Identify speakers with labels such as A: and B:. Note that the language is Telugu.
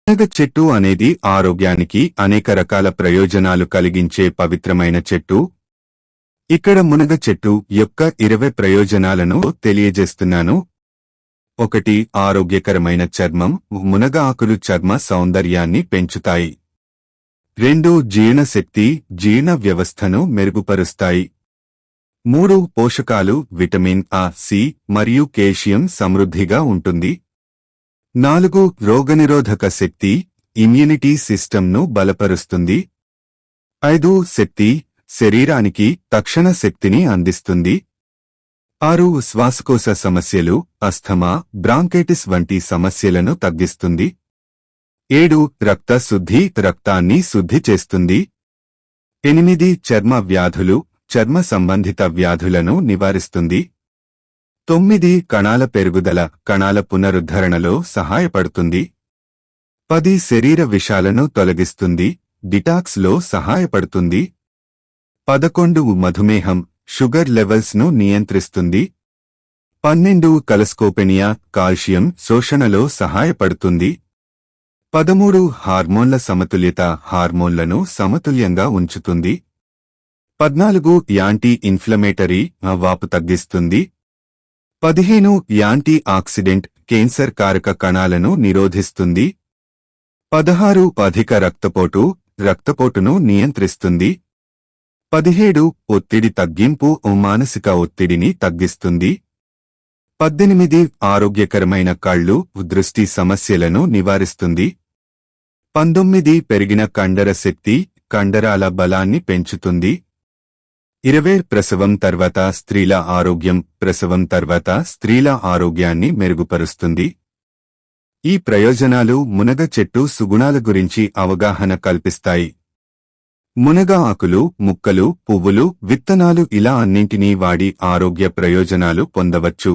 A: మునగ చెట్టు అనేది ఆరోగ్యానికి అనేక రకాల ప్రయోజనాలు కలిగించే పవిత్రమైన చెట్టు. ఇక్కడ మునగ చెట్టు యొక్క 20 ప్రయోజనాలను తెలియజేస్తున్నాను. 1. ఆరోగ్యకరమైన చర్మం. మునగ ఆకులు చర్మ సౌందర్యాన్ని పెంచుతాయి. 2. జీర్ణశక్తి, జీర్ణ వ్యవస్థను మెరుగుపరుస్తాయి. 3. పోషకాలు. విటమిన్ A, C మరియు కాల్షియం సమృద్ధిగా ఉంటుంది. 4. రోగనిరోధక శక్తి, ఇమ్యూనిటీ సిస్టమ్ను బలపరుస్తుంది. 5. శక్తి, శరీరానికి తక్షణ శక్తిని అందిస్తుంది. 6. శ్వాసకోశ సమస్యలు, అస్థమా, బ్రాంకైటిస్ వంటి సమస్యలను తగ్గిస్తుంది. 7. రక్త శుద్ధి, రక్తాన్ని శుద్ధి చేస్తుంది. 8. చర్మ వ్యాధులు, చర్మ సంబంధిత వ్యాధులను నివారిస్తుంది. 9. కణాల పెరుగుదల, కణాల పునరుద్ధరణలో సహాయపడుతుంది. 10. శరీర విషాలను తొలగిస్తుంది, డిటాక్స్ లో సహాయపడుతుంది. 11. మధుమేహం, షుగర్ లెవెల్స్ ను నియంత్రిస్తుంది. 12. కలస్కోపెనియా, కాల్షియం శోషణలో సహాయపడుతుంది. 13. హార్మోన్ల సమతుల్యత, హార్మోన్లను సమతుల్యంగా ఉంచుతుంది. 14. యాంటీ ఇన్ఫ్లమేటరీ, వాపు తగ్గిస్తుంది. 15. యాంటీ ఆక్సిడెంట్, కేన్సర్ కారక కణాలను నిరోధిస్తుంది. 16. అధిక రక్తపోటు, రక్తపోటును నియంత్రిస్తుంది. 17. ఒత్తిడి తగ్గింపు, మానసిక ఒత్తిడిని తగ్గిస్తుంది. 18. ఆరోగ్యకరమైన కళ్ళు, దృష్టి సమస్యలను నివారిస్తుంది. 19. పెరిగిన కండర శక్తి, కండరాల బలాన్ని పెంచుతుంది. 20. ప్రసవం తర్వాత స్త్రీల ఆరోగ్యం, ప్రసవం తర్వాత స్త్రీల ఆరోగ్యాన్ని మెరుగుపరుస్తుంది. ఈ ప్రయోజనాలు మునగ చెట్టు సుగుణాల గురించి అవగాహన కల్పిస్తాయి. మునగ ఆకులు, ముక్కలు, పువ్వులు, విత్తనాలు ఇలా అన్నింటినీ వాడి ఆరోగ్య ప్రయోజనాలు పొందవచ్చు.